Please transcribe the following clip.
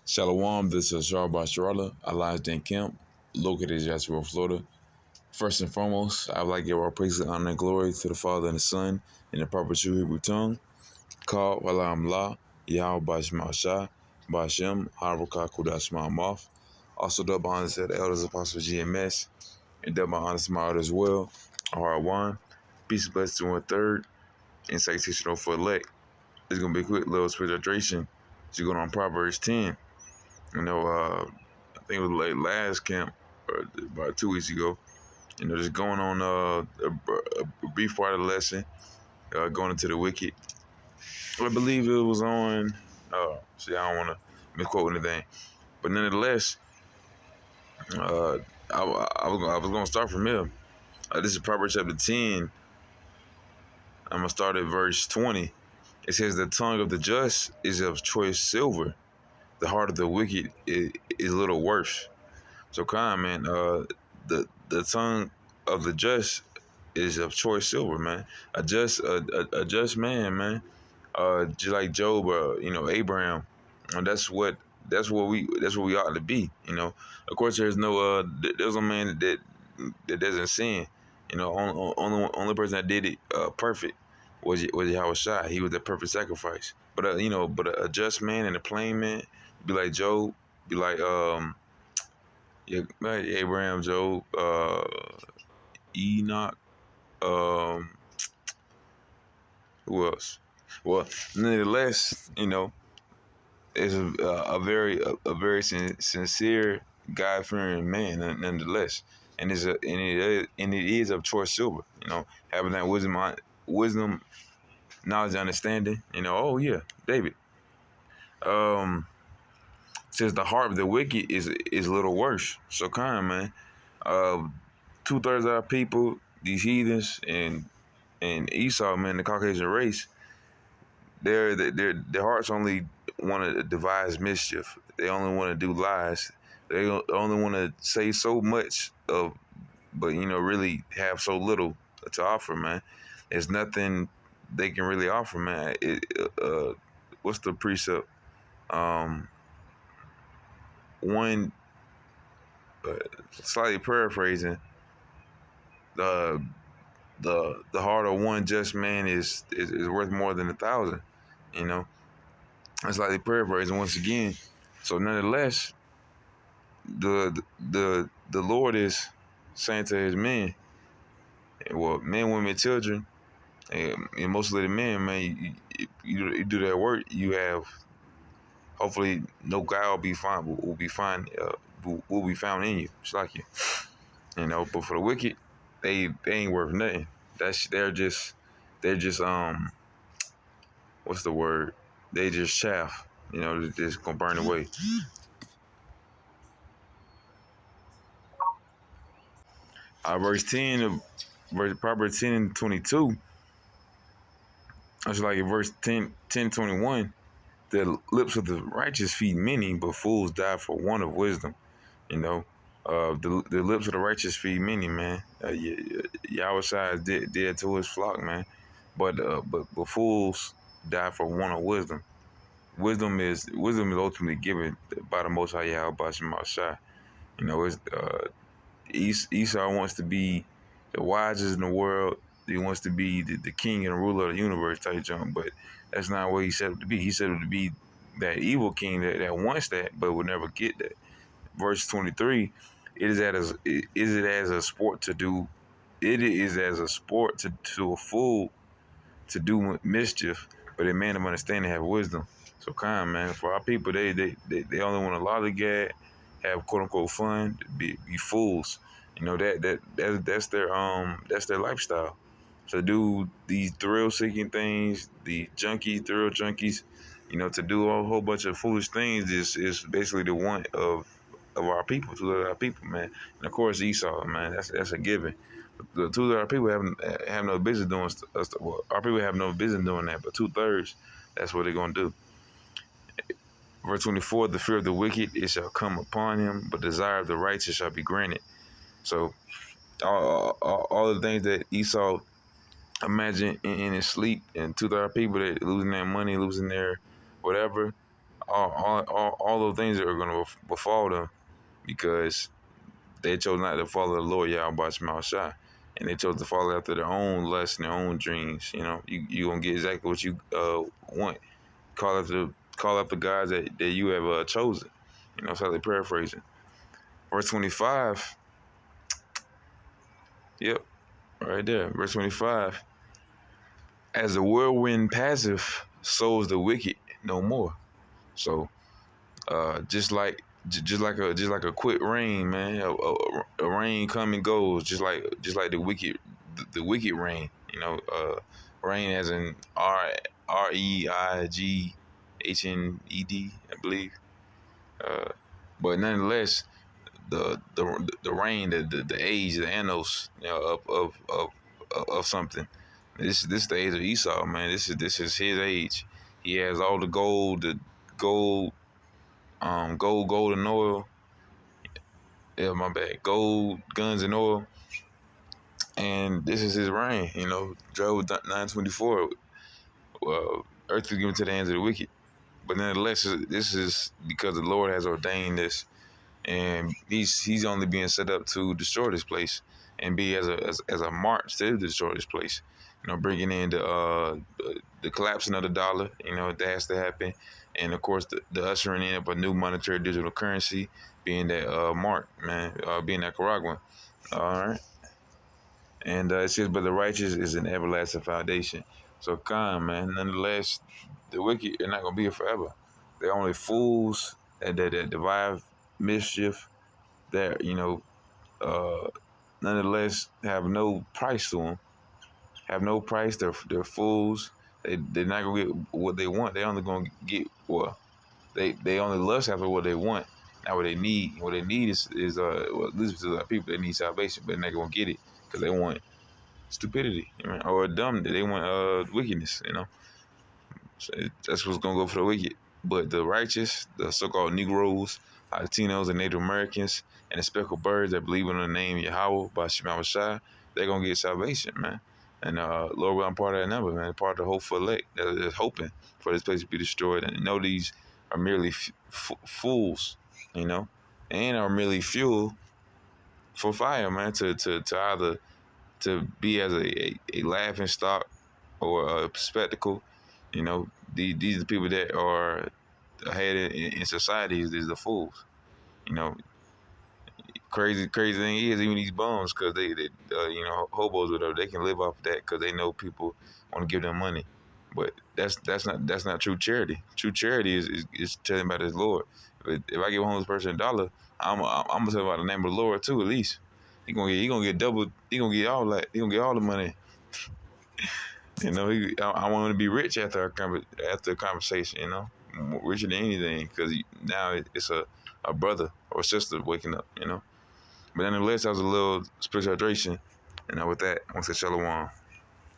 Shalom, this is Shar Basharala, Elijah Dan Camp, located in Jacksonville, Florida. First and foremost, I would like to give our praise, honor, and glory to the Father and the Son in the proper true Hebrew tongue. Called Walam La, Yahweh Bashma Shah, Bashem, Haruka Kudash Ma'amoth. Also, double honors to the elders, Apostle GMS, and double honors to my elders as well. R1, peace and blessings to one third, and salutation for elect. It's going to be a quick little spiritual hydration. So, going on Proverbs 10. I think it was like last camp, or about 2 weeks ago. Just going on a brief part of the lesson, going into the wicked. I believe it was on. See, I don't want to misquote anything, but nonetheless, I was going to start from here. This is Proverbs chapter 10. I'm gonna start at verse 20. It says, "The tongue of the just is of choice silver; the heart of the wicked is little worth." So, man, the tongue of the just is of choice silver, man. A just man, man. Just like Job, Abraham. And that's what we ought to be. Of course, there's no man that doesn't sin. Only person that did it perfect was Yahweh Shai. He was the perfect sacrifice. But a just man and a plain man, be like Job, be like Abraham, Job, Enoch, who else? Well, nonetheless, is a very sincere, God-fearing man, nonetheless, and it is of choice silver. Having that wisdom, knowledge, understanding. Oh yeah, David. Um, Says the heart of the wicked is little worse. So man. 2/3 of our people, these heathens and Esau, man, the Caucasian race, their hearts only want to devise mischief. They only want to do lies. They only want to say so much but really have so little to offer, man. There's nothing they can really offer, man. What's the precept? One, slightly paraphrasing, the the heart of one just man is worth more than 1,000. You know, that's like the paraphrasing once again. So nonetheless, the Lord is saying to His men, well, men, women, children, and mostly the men, man, you do that work, you have hopefully no guile will be found in you. It's like you, But for the wicked, they ain't worth nothing. They're just what's the word? They just chaff. They're just gonna burn away. Verse 10 of Proverbs 10 and 22. It's like in verse 10:21. The lips of the righteous feed many, but fools die for want of wisdom. The lips of the righteous feed many, man. Yahweh Shai is dead to His flock, man. But fools die for want of wisdom. Wisdom is ultimately given by the Most High Yahweh Bashim Shai. Esau wants to be the wisest in the world. He wants to be the king and ruler of the universe type junk, but that's not what he set up to be. He set up to be that evil king that wants that, but will never get that. Verse 23, is it as a sport to do? It is as a sport to a fool to do mischief, but a man of understanding have wisdom. So man, for our people, they only want to lollygag, have quote unquote fun, be fools. That's their lifestyle. To do these thrill seeking things, the thrill junkies, to do a whole bunch of foolish things is basically the want of our people, to our people, man. And of course Esau, man, that's a given. The 2/3 of our people have no business doing well, our people have no business doing that, but 2/3, that's what they're gonna do. Verse 24, the fear of the wicked, it shall come upon him, but desire of the righteous shall be granted. So all the things that Esau imagined in his sleep, and 2/3 of people that losing their money, losing their whatever, all those things are going to befall them because they chose not to follow the Lord Yahweh Shema Shai. And they chose to follow after their own lusts and their own dreams. You know, you gonna get exactly what you want. Call after gods that you have chosen. You know, so they paraphrasing. Verse 25. Yep, right there. Verse 25. As the whirlwind passeth, so is the wicked no more. So just like a quick rain, man. A rain come and goes, just like the wicked rain. You know, rain as in REIGHNED, I believe. Uh, but nonetheless, the rain, the age, the annos, you know, of something. This the age of Esau, man. This is his age. He has all the gold, gold, gold and oil. Yeah, my bad. Gold, guns, and oil. And this is his reign. You know, Job 9:24. Earth is given to the hands of the wicked. But nonetheless, this is because the Lord has ordained this, and he's only being set up to destroy this place and be as a march to destroy this place. You know, bringing in the collapsing of the dollar. You know, that has to happen, and of course the ushering in of a new monetary digital currency, being that mark, man, being that Nicaraguan. All right. And it says, but the righteous is an everlasting foundation. So come, man. Nonetheless, the wicked are not gonna be here forever. They're only fools that derive mischief. That uh, nonetheless have no price to them. Have no price. They're fools. They're not gonna get what they want. They're only gonna get they only lust after what they want, not what they need. What they need is well, at least to people, they need salvation, but they're not gonna get it because they want stupidity, you know, or dumb. They want wickedness, you know. So that's what's gonna go for the wicked. But the righteous, the so-called Negroes, Latinos, and Native Americans, and the speckled birds that believe in the name Yahweh by Shema Shai, they're gonna get salvation, man. And Lord, I'm part of that number, man. Part of the hopeful elect that is hoping for this place to be destroyed. And know these are merely fools, you know, and are merely fuel for fire, man. To either to be as a laughing stock or a spectacle. You know, these are the people that are ahead in society. Is the fools. You know, crazy thing is even these bums, because they hobos or whatever, they can live off of that because they know people want to give them money. But that's not true charity. True charity is telling about his Lord. If I give a homeless person $1, I'm gonna tell about the name of the Lord too. At least he gonna get double. He gonna get all that. He gonna get all the money. You know, I want him to be rich after a conversation. You know, richer than anything, because now it's a brother or sister waking up. You know, but nonetheless, that was a little spiritual hydration. And with that, I want to say shalom.